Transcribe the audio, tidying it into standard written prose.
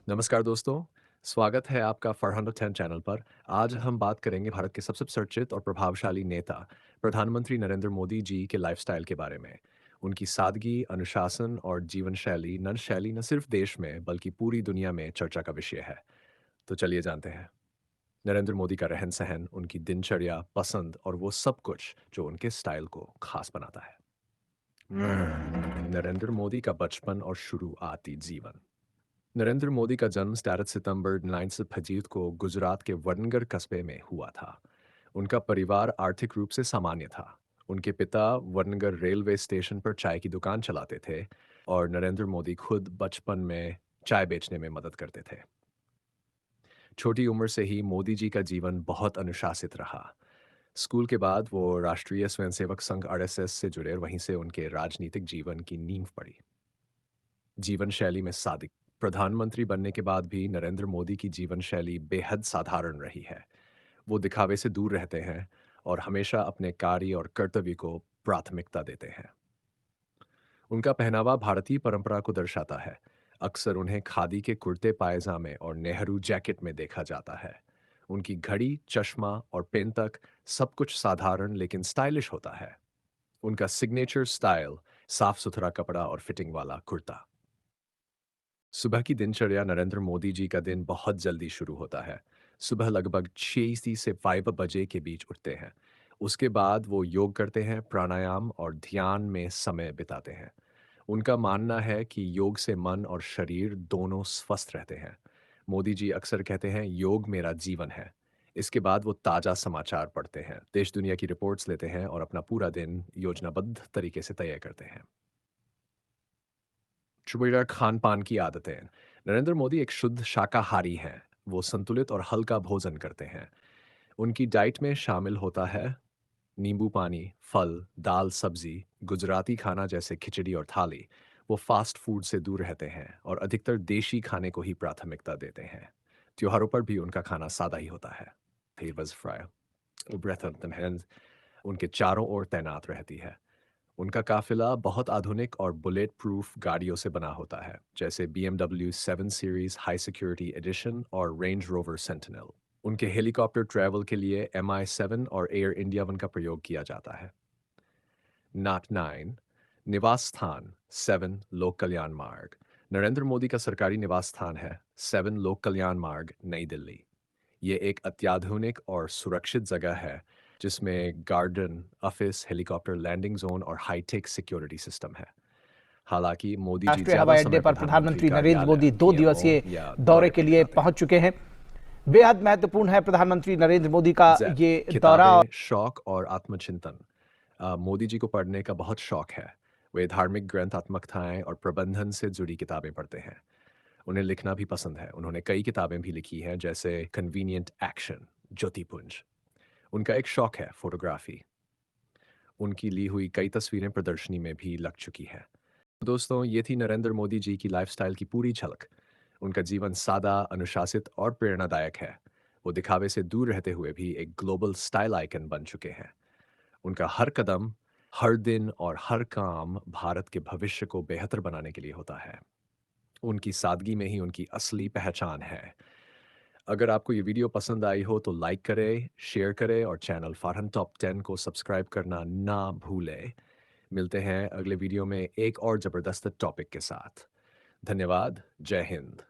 नमस्कार दोस्तों, स्वागत है आपका फरहान टेन चैनल पर। आज हम बात करेंगे भारत के सबसे चर्चित और प्रभावशाली नेता, प्रधानमंत्री नरेंद्र मोदी जी के लाइफ़स्टाइल के बारे में। उनकी सादगी, अनुशासन और जीवन शैली न सिर्फ देश में बल्कि पूरी दुनिया में चर्चा का विषय है। तो चलिए जानते हैं। नरेंद्र मोदी का रहन-सहन, उनकी दिनचर्या, पसंद और वो सब कुछ जो उनके स्टाइल को खास बनाता है। नरेंद्र मोदी का बचपन और शुरुआती जीवन। नरेंद्र मोदी का जन्म 17 सितंबर 1925 को गुजरात के वडनगर कस्बे में हुआ था। उनका परिवार आर्थिक रूप से सामान्य था। उनके पिता वडनगर रेलवे स्टेशन पर चाय की दुकान चलाते थे और नरेंद्र मोदी खुद बचपन में चाय बेचने में मदद करते थे। छोटी उम्र से ही मोदी जी का जीवन बहुत अनुशासित रहा। स्कूल के बाद वो राष्ट्रीय स्वयंसेवक संघ आरएसएस से जुड़े और वहीं से उनके राजनीतिक जीवन की नींव पड़ी। जीवन शैली में सादिक प्रधानमंत्री बनने के बाद भी नरेंद्र मोदी की जीवन शैली बेहद साधारण रही है। वो दिखावे से दूर रहते हैं और हमेशा अपने कार्य और कर्तव्य को प्राथमिकता देते हैं। उनका पहनावा भारतीय परंपरा को दर्शाता है। अक्सर उन्हें खादी के कुर्ते पायजामे और नेहरू जैकेट में देखा जाता है। उनकी घड़ी, चश्मा और पेन तक सब कुछ साधारण लेकिन स्टाइलिश होता है। उनका सिग्नेचर स्टाइल, साफ सुथरा कपड़ा और फिटिंग वाला कुर्ता। सुबह की दिनचर्या नरेंद्र मोदी जी का दिन बहुत जल्दी शुरू होता है। सुबह लगभग 6 से 5 बजे के बीच उठते हैं। उसके बाद वो योग करते हैं, प्राणायाम और ध्यान में समय बिताते हैं। उनका मानना है कि योग से मन और शरीर दोनों स्वस्थ रहते हैं। मोदी जी अक्सर कहते हैं, योग मेरा जीवन है। इसके बाद वो ताज़ा समाचार पढ़ते हैं, देश दुनिया की रिपोर्ट्स लेते हैं और अपना पूरा दिन योजनाबद्ध तरीके से तय करते हैं। चुबीरा खान-पान की आदतें। नरेंद्र मोदी एक शुद्ध शाकाहारी हैं। वो संतुलित और हल्का भोजन करते हैं। उनकी डाइट में शामिल होता है नींबू पानी, फल, दाल, सब्जी, गुजराती खाना जैसे खिचड़ी और थाली। वो फास्ट फूड से दूर रहते हैं और अधिकतर देशी खाने को ही प्राथमिकता देते हैं। त्योहारों पर भी उनका खाना सादा ही होता है। Flavors fry. Breath of the hands उनके चारों ओर तैनात रहती है। उनका काफ़िला बहुत आधुनिक और बुलेट प्रूफ गाड़ियों से बना होता है, जैसे BMW 7 series high security edition और रेंज रोवर सेंटिनल। उनके हेलीकॉप्टर ट्रैवल के लिए MI-7 और एयर इंडिया वन का प्रयोग किया जाता है। नॉट 9 निवास स्थान 7 लोक कल्याण मार्ग। नरेंद्र मोदी का सरकारी निवास स्थान है 7 लोक कल्याण मार्ग, नई दिल्ली। ये एक अत्याधुनिक और सुरक्षित जगह है जिसमें garden, office, helicopter landing zone और हाईटेक सिक्योरिटी सिस्टम है। हालांकि मोदी जी राष्ट्रीय ज्यादा हवाई अड्डे समय पर प्रधानमंत्री प्रधानमंत्री नरेंद्र कार्यालय, मोदी 2 दिवसीय पीएमओ या दौरे दौरे के पर लिए बिताते हैं। पहुंच चुके हैं। बेहद महत्वपूर्ण है प्रधानमंत्री नरेंद्र मोदी का जैद ये दौरा। किताबें, शौक और आत्मचिंतन। मोदी जी को पढ़ने का बहुत शौक है। वे धार्मिक ग्रंथ, आत्मकथाएं और प्रबंधन से जुड़ी किताबें पढ़ते हैं। उन्हें लिखना भी पसंद है। उन्होंने कई किताबें भी लिखी हैं, जैसे कन्वीनियंट एक्शन, ज्योतिपुंज। उनका एक शौक है फोटोग्राफी। उनकी ली हुई कई तस्वीरें प्रदर्शनी में भी लग चुकी हैं। दोस्तों, ये थी नरेंद्र मोदी जी की लाइफस्टाइल की पूरी झलक। उनका जीवन सादा, अनुशासित और प्रेरणादायक है। वो दिखावे से दूर रहते हुए भी एक ग्लोबल स्टाइल आइकन बन चुके हैं। उनका हर कदम, हर दिन और हर काम भारत के भविष्य को बेहतर बनाने के लिए होता है। उनकी सादगी में ही उनकी असली पहचान है। अगर आपको ये वीडियो पसंद आई हो तो लाइक करें, शेयर करें और चैनल फरहान टॉप 10 को सब्सक्राइब करना ना भूलें। मिलते हैं अगले वीडियो में एक और ज़बरदस्त टॉपिक के साथ। धन्यवाद। जय हिंद।